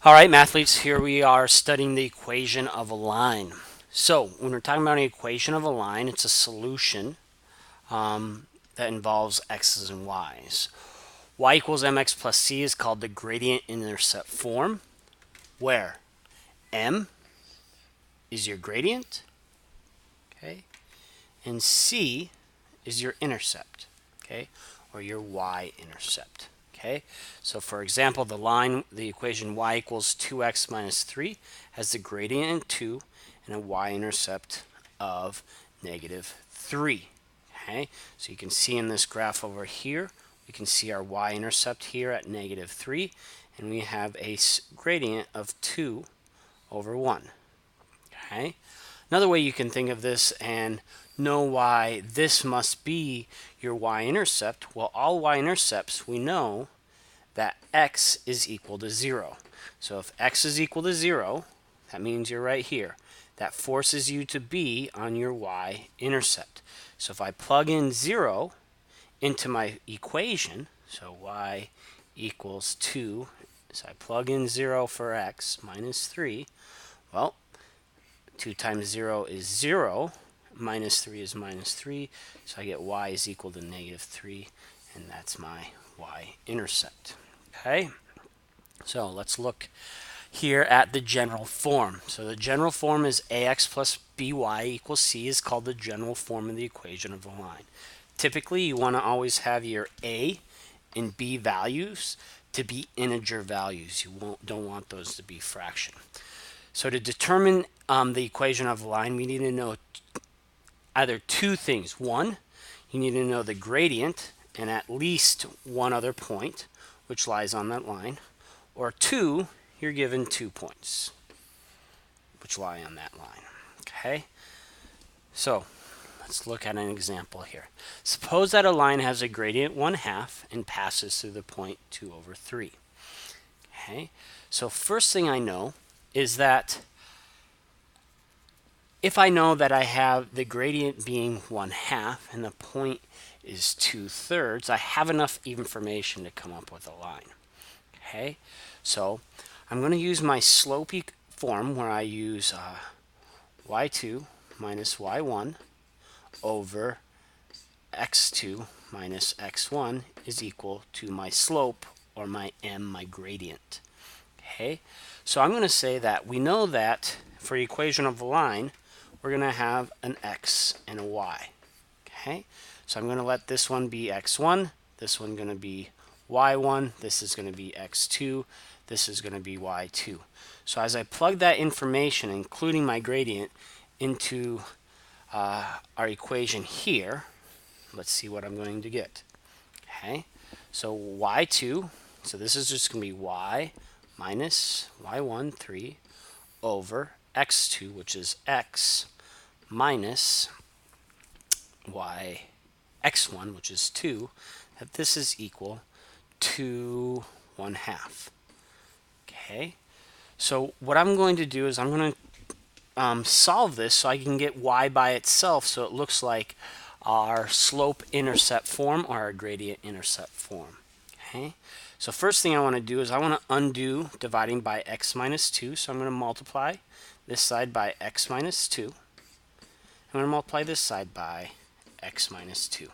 All right, mathletes, here we are studying the equation of a line. So when we're talking about an equation of a line, it's a solution that involves x's and y's. Y equals mx plus c is called the gradient intercept form, where m is your gradient, okay, and c is your intercept, okay, or your y-intercept. Okay, so for example, the equation y equals 2x minus 3 has the gradient 2 and a y-intercept of negative 3. Okay, so you can see in this graph over here, we can see our y-intercept here at negative 3, and we have a gradient of 2 over 1. Okay, another way you can think of this and know why this must be your y-intercept, well, all y-intercepts, we know that x is equal to 0. So if x is equal to 0, that means you're right here. That forces you to be on your y-intercept. So if I plug in 0 into my equation, so y equals 2, so I plug in 0 for x minus 3, well, 2 times 0 is 0, minus 3 is minus 3, so I get y is equal to negative 3, and that's my y-intercept. Okay, so let's look here at the general form. So the general form is ax plus by equals c is called the general form of the equation of a line. Typically, you want to always have your a and b values to be integer values. You don't want those to be fraction. So to determine the equation of a line, we need to know either two things. One, you need to know the gradient and at least one other point which lies on that line. Or two, you're given 2 points which lie on that line. Okay, so let's look at an example here. Suppose that a line has a gradient 1/2 and passes through the point 2 over 3. Okay, so first thing I know is that if I know that I have the gradient being 1/2 and the point is 2/3, I have enough information to come up with a line. Okay, so I'm going to use my slopey form where I use y2 minus y1 over x2 minus x1 is equal to my slope, or my m, my gradient. Okay, so I'm going to say that we know that for equation of a line, we're going to have an x and a y. Okay, so I'm going to let this one be x1, this one going to be y1, this is going to be x2, this is going to be y2. So as I plug that information, including my gradient, into our equation here, let's see what I'm going to get. Okay, so y2, so this is just going to be y minus y1, 3, over x2, which is x, minus y x1, which is 2, that this is equal to 1/2. Okay, so what I'm going to do is I'm going to solve this so I can get y by itself, so it looks like our slope-intercept form or our gradient-intercept form. Okay, so first thing I want to do is I want to undo dividing by x minus 2, so I'm going to multiply this side by x minus 2. I'm going to multiply this side by x minus 2.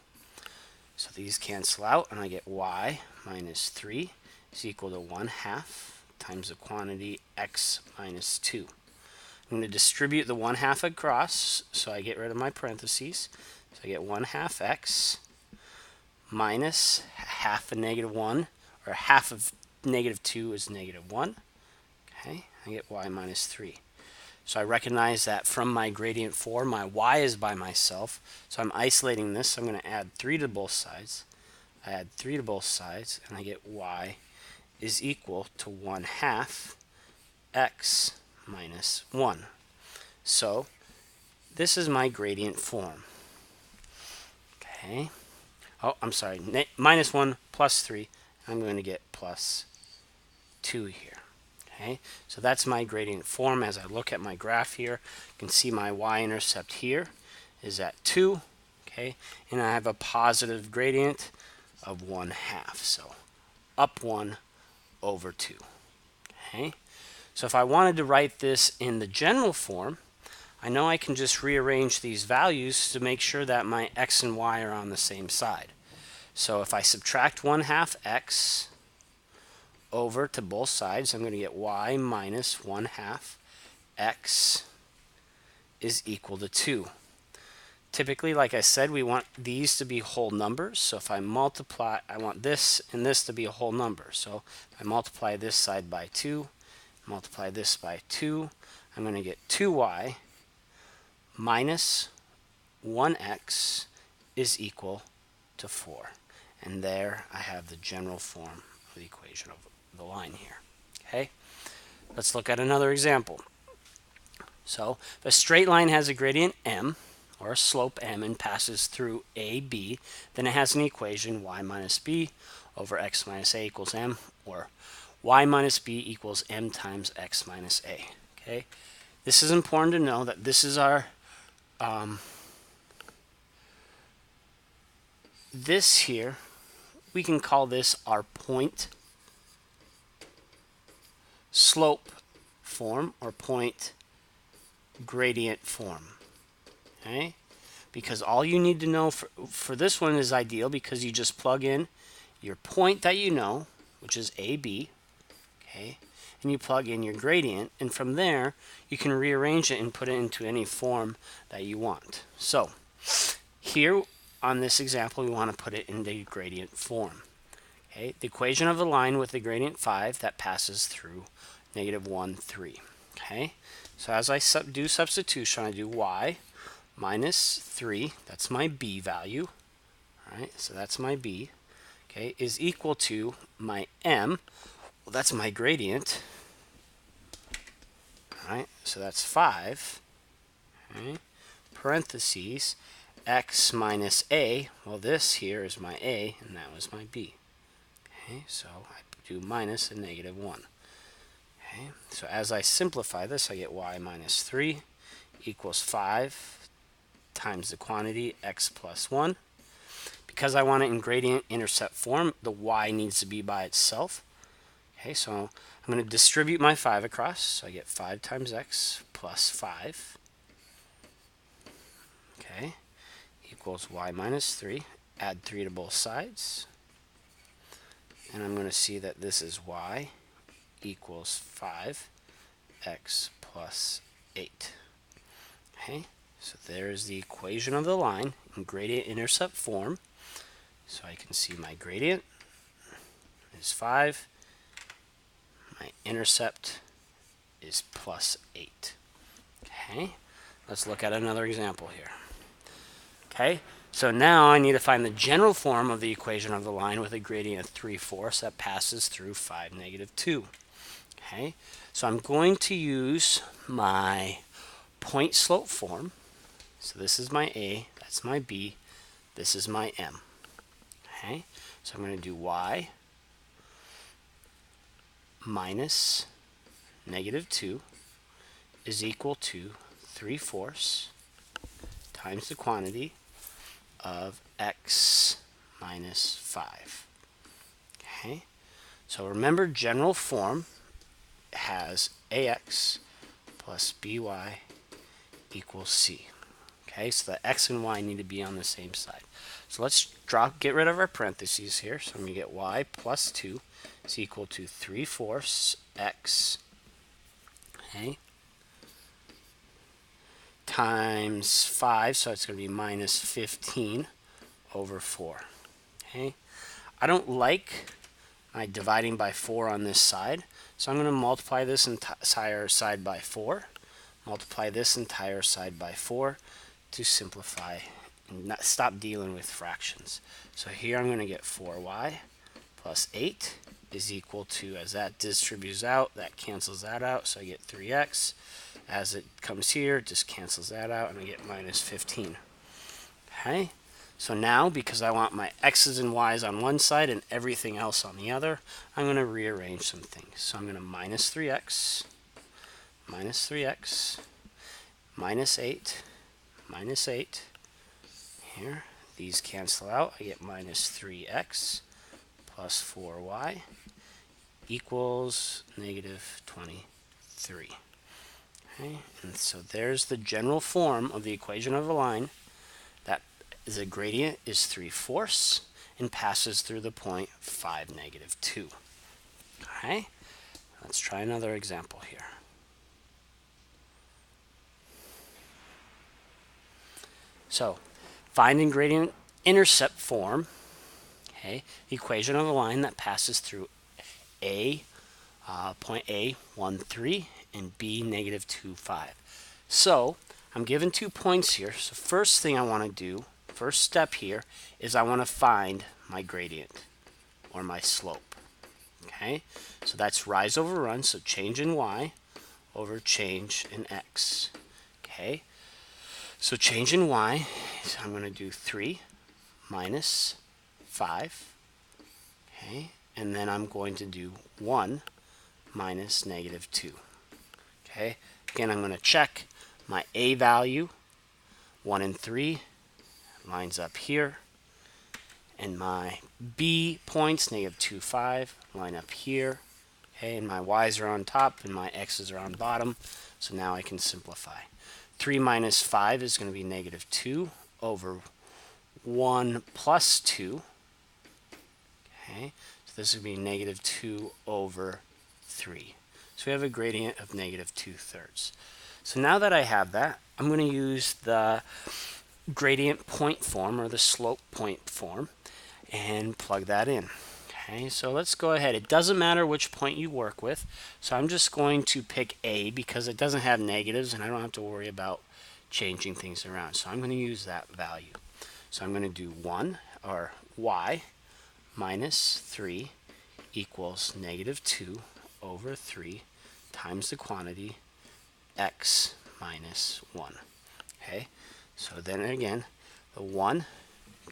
So these cancel out, and I get y minus 3 is equal to 1/2 times the quantity x minus 2. I'm going to distribute the 1/2 across, so I get rid of my parentheses. So I get 1/2 x minus half of negative 1, or half of negative 2 is negative 1. Okay, I get y minus 3. So I recognize that from my gradient form, my y is by myself. So I'm isolating this. So I'm going to add 3 to both sides. I add 3 to both sides, and I get y is equal to 1/2 x minus 1. So this is my gradient form. Okay. Oh, I'm sorry. Minus 1 plus 3. I'm going to get plus 2 here. Okay, so that's my gradient form. As I look at my graph here, you can see my y-intercept here is at 2, okay, and I have a positive gradient of 1/2, so up 1 over 2. Okay, so if I wanted to write this in the general form, I know I can just rearrange these values to make sure that my x and y are on the same side. So if I subtract 1/2 x over to both sides, I'm going to get y minus 1/2 x is equal to 2. Typically, like I said, we want these to be whole numbers. So if I multiply, I want this and this to be a whole number. So if I multiply this side by 2, multiply this by 2, I'm going to get 2y minus 1x is equal to 4. And there I have the general form of the equation of the line here. Okay, let's look at another example. So if a straight line has a gradient m, or a slope m, and passes through a, b, then it has an equation y minus b over x minus a equals m, or y minus b equals m times x minus a. Okay, this is important to know that this is our this here, we can call this our point slope form or point gradient form. Okay, because all you need to know for this one is ideal, because you just plug in your point that you know, which is AB, okay, and you plug in your gradient, and from there you can rearrange it and put it into any form that you want. So here on this example, we want to put it in the gradient form. Okay, the equation of a line with the gradient 5 that passes through -1, 3. Okay, so as I do substitution, I do y minus 3, that's my b value, all right, so that's my b, okay, is equal to my m, well, that's my gradient, all right, so that's 5, okay, parentheses, x minus a, well, this here is my a, and that was my b. Okay, so I do minus a -1. Okay, so as I simplify this, I get y minus 3 equals 5 times the quantity x plus 1. Because I want it in gradient intercept form, the y needs to be by itself. Okay, so I'm going to distribute my 5 across. So I get 5 times x plus 5. Okay, equals y minus 3. Add 3 to both sides. And I'm going to see that this is y equals 5x plus 8. Okay, so there's the equation of the line in gradient intercept form. So I can see my gradient is 5. My intercept is plus 8. Okay, let's look at another example here. Okay, so now I need to find the general form of the equation of the line with a gradient of 3/4 that passes through 5, -2. Okay, so I'm going to use my point slope form. So this is my a, that's my b, this is my m. Okay, so I'm going to do y minus -2 is equal to 3/4 times the quantity of x minus 5. Okay, so remember, general form has ax plus by equals c. Okay, so the x and y need to be on the same side. So let's get rid of our parentheses here. So I'm going to get y plus 2 is equal to 3/4 x, okay, times 5, so it's going to be minus 15 over 4. Okay, I don't like my dividing by 4 on this side, so I'm going to multiply this entire side by 4, multiply this entire side by 4 to simplify and not stop dealing with fractions. So here I'm going to get 4y plus 8 is equal to, as that distributes out, that cancels that out, so I get 3x. As it comes here, it just cancels that out, and I get minus 15. Okay, so now, because I want my x's and y's on one side and everything else on the other, I'm going to rearrange some things. So I'm going to minus 3x, minus 3x, minus 8, minus 8. Here, these cancel out. I get minus 3x plus 4y equals negative 23. Okay, and so there's the general form of the equation of a line. That is a gradient is 3/4 and passes through the point 5, negative 2. Okay, let's try another example here. So, finding gradient intercept form, okay, the equation of a line that passes through point A, 1, 3, and B, negative 2, 5. So, I'm given 2 points here. So first thing I want to do, first step here, is I want to find my gradient, or my slope. Okay, so that's rise over run, so change in y over change in x. Okay, so change in y, so I'm going to do 3 minus 5. Okay, and then I'm going to do 1 minus negative 2. Okay, again, I'm going to check my a value, 1 and 3, lines up here. And my b points, negative 2, 5, line up here. Okay, and my y's are on top and my x's are on bottom. So now I can simplify. 3 minus 5 is going to be negative 2 over 1 plus 2. Okay, so this would be negative 2 over 3. So we have a gradient of negative 2/3. So now that I have that, I'm going to use the gradient point form, or the slope point form, and plug that in. Okay, so let's go ahead. It doesn't matter which point you work with, so I'm just going to pick A because it doesn't have negatives and I don't have to worry about changing things around. So I'm going to use that value. So I'm going to do 1, or y minus 3 equals negative 2 over 3 times the quantity x minus 1. Okay, so then again, the 1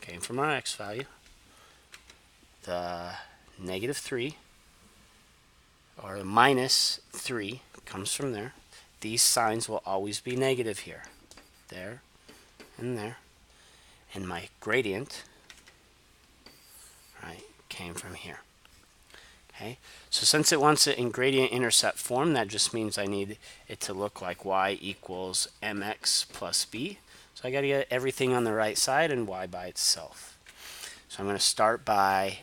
came from our x value. The negative 3, or minus 3, comes from there. These signs will always be negative here. There and there. And my gradient, right, came from here. Okay, so since it wants it in gradient intercept form, that just means I need it to look like y equals mx plus b. So I got to get everything on the right side and y by itself. So I'm going to start by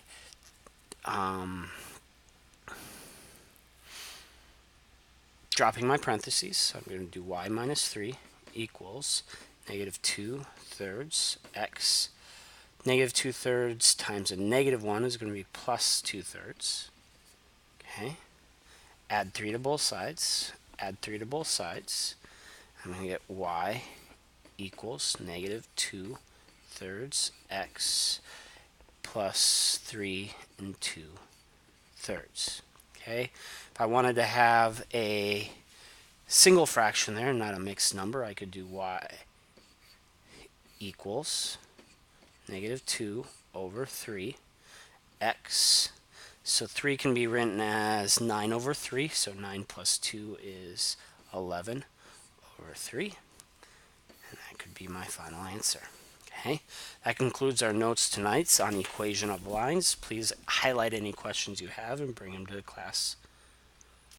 dropping my parentheses. So I'm going to do y minus 3 equals negative 2/3 x. Negative 2/3 times a negative 1 is going to be plus 2/3. Okay. Add 3 to both sides. Add 3 to both sides. I'm going to get y equals negative 2/3 x plus 3 and 2/3. Okay. If I wanted to have a single fraction there, not a mixed number, I could do y equals negative 2 over 3 x. So 3 can be written as 9 over 3, so 9 plus 2 is 11 over 3. And that could be my final answer. Okay, that concludes our notes tonight on equation of lines. Please highlight any questions you have and bring them to the class